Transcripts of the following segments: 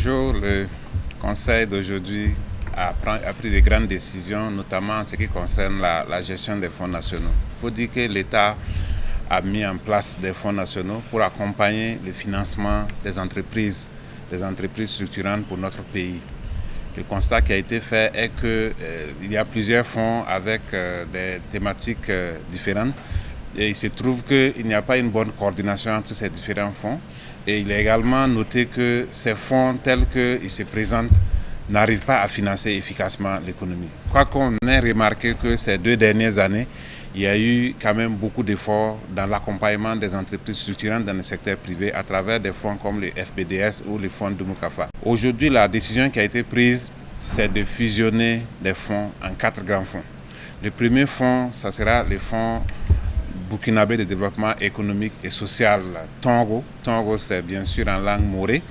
Bonjour, le Conseil d'aujourd'hui a pris de grandes décisions, notamment en ce qui concerne la gestion des fonds nationaux. Il faut dire que l'État a mis en place des fonds nationaux pour accompagner le financement des entreprises structurantes pour notre pays. Le constat qui a été fait est qu'il y a plusieurs fonds avec des thématiques différentes. Et il se trouve qu'il n'y a pas une bonne coordination entre ces différents fonds. Et il est également noté que ces fonds tels qu'ils se présentent n'arrivent pas à financer efficacement l'économie. Quoi qu'on ait remarqué que ces 2 dernières années, il y a eu quand même beaucoup d'efforts dans l'accompagnement des entreprises structurantes dans le secteur privé à travers des fonds comme le FBDS ou les fonds Dumou-Kafa. Aujourd'hui, la décision qui a été prise, c'est de fusionner des fonds en 4 grands fonds. Le premier fonds, ça sera le fonds burkinabé de développement économique et social, Tongo. Tongo, c'est bien sûr en langue morée.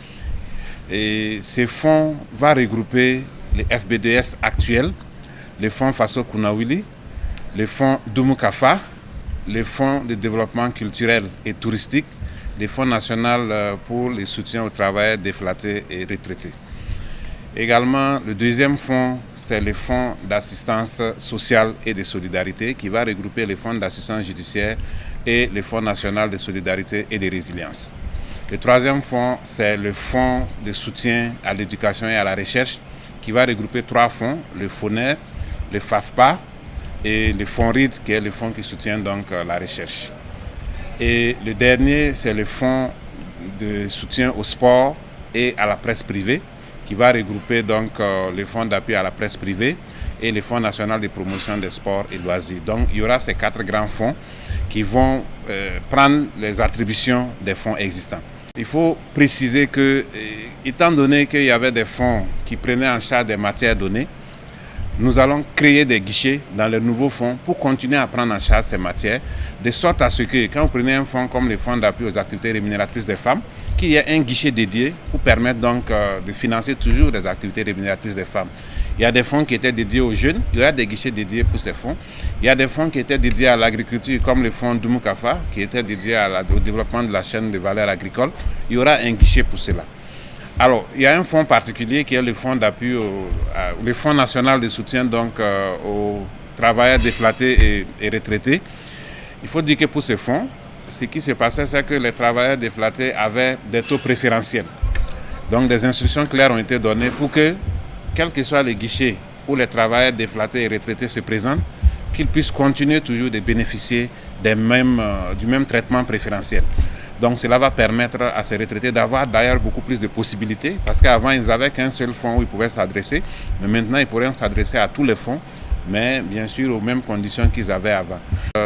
Et ce fonds va regrouper les FBDS actuels, les fonds Faso Kounawili, les fonds Dumou-Kafa, les fonds de développement culturel et touristique, les fonds nationaux pour le soutien aux travailleurs déflatés et retraités. Également, le deuxième fonds, c'est le fonds d'assistance sociale et de solidarité qui va regrouper les fonds d'assistance judiciaire et le fonds national de solidarité et de résilience. Le troisième fonds, c'est le fonds de soutien à l'éducation et à la recherche qui va regrouper 3 fonds, le FONER, le FAFPA et le fonds RID qui est le fonds qui soutient donc la recherche. Et le dernier, c'est le fonds de soutien au sport et à la presse privée qui va regrouper donc les fonds d'appui à la presse privée et les fonds nationaux de promotion des sports et loisirs. Donc il y aura ces 4 grands fonds qui vont prendre les attributions des fonds existants. Il faut préciser que, étant donné qu'il y avait des fonds qui prenaient en charge des matières données, nous allons créer des guichets dans les nouveaux fonds pour continuer à prendre en charge ces matières, de sorte à ce que quand vous prenez un fonds comme le fonds d'appui aux activités rémunératrices des femmes, qu'il y ait un guichet dédié pour permettre donc de financer toujours les activités rémunératrices des femmes. Il y a des fonds qui étaient dédiés aux jeunes, il y aura des guichets dédiés pour ces fonds. Il y a des fonds qui étaient dédiés à l'agriculture comme le fonds Dumou-Kafa, qui était dédié au développement de la chaîne de valeur agricole. Il y aura un guichet pour cela. Alors, il y a un fonds particulier qui est le fonds d'appui, le fonds national de soutien donc, aux travailleurs déflatés et retraités. Il faut dire que pour ce fonds, ce qui se passait, c'est que les travailleurs déflatés avaient des taux préférentiels. Donc, des instructions claires ont été données pour que, quel que soit le guichet où les travailleurs déflatés et retraités se présentent, qu'ils puissent continuer toujours de bénéficier du même traitement préférentiel. Donc cela va permettre à ces retraités d'avoir d'ailleurs beaucoup plus de possibilités parce qu'avant ils n'avaient qu'un seul fonds où ils pouvaient s'adresser, mais maintenant ils pourraient s'adresser à tous les fonds, mais bien sûr aux mêmes conditions qu'ils avaient avant.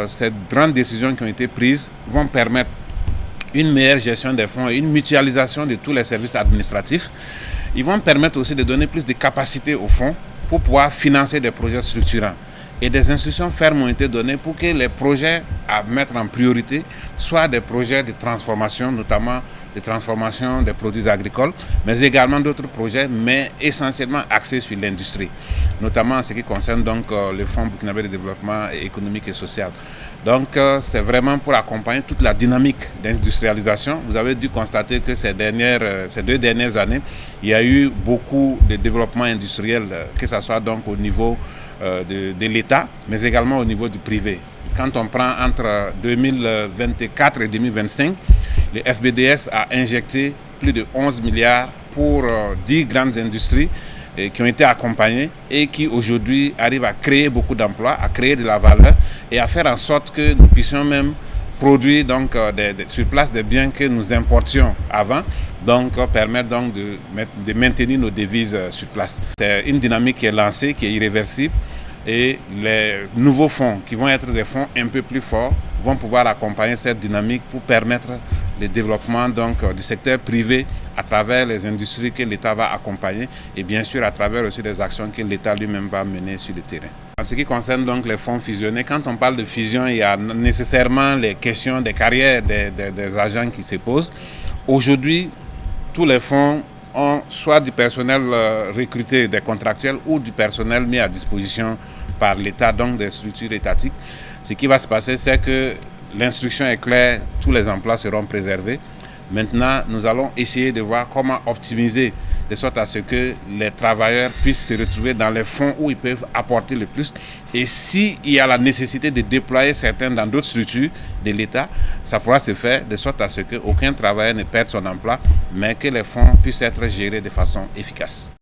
Ces grandes décisions qui ont été prises vont permettre une meilleure gestion des fonds et une mutualisation de tous les services administratifs. Ils vont permettre aussi de donner plus de capacité aux fonds pour pouvoir financer des projets structurants. Et des instructions fermes ont été données pour que les projets à mettre en priorité soient des projets de transformation, notamment de transformation des produits agricoles, mais également d'autres projets, mais essentiellement axés sur l'industrie, notamment en ce qui concerne donc le Fonds burkinabé de développement économique et social. Donc c'est vraiment pour accompagner toute la dynamique d'industrialisation. Vous avez dû constater que ces 2 dernières années, il y a eu beaucoup de développement industriel, que ce soit donc au niveau de l'État, mais également au niveau du privé. Quand on prend entre 2024 et 2025, le FBDS a injecté plus de 11 milliards pour 10 grandes industries qui ont été accompagnées et qui aujourd'hui arrivent à créer beaucoup d'emplois, à créer de la valeur et à faire en sorte que nous puissions même produire donc, sur place des biens que nous importions avant, donc permettre donc de maintenir nos devises sur place. C'est une dynamique qui est lancée, qui est irréversible et les nouveaux fonds qui vont être des fonds un peu plus forts vont pouvoir accompagner cette dynamique pour permettre le développement donc, du secteur privé à travers les industries que l'État va accompagner et bien sûr à travers aussi des actions que l'État lui-même va mener sur le terrain. En ce qui concerne donc les fonds fusionnés, quand on parle de fusion, il y a nécessairement les questions des carrières des agents qui se posent. Aujourd'hui, tous les fonds ont soit du personnel recruté, des contractuels, ou du personnel mis à disposition par l'État, donc des structures étatiques. Ce qui va se passer, c'est que l'instruction est claire, tous les emplois seront préservés. Maintenant, nous allons essayer de voir comment optimiser de sorte à ce que les travailleurs puissent se retrouver dans les fonds où ils peuvent apporter le plus. Et s'il y a la nécessité de déployer certains dans d'autres structures de l'État, ça pourra se faire de sorte à ce qu'aucun travailleur ne perde son emploi, mais que les fonds puissent être gérés de façon efficace.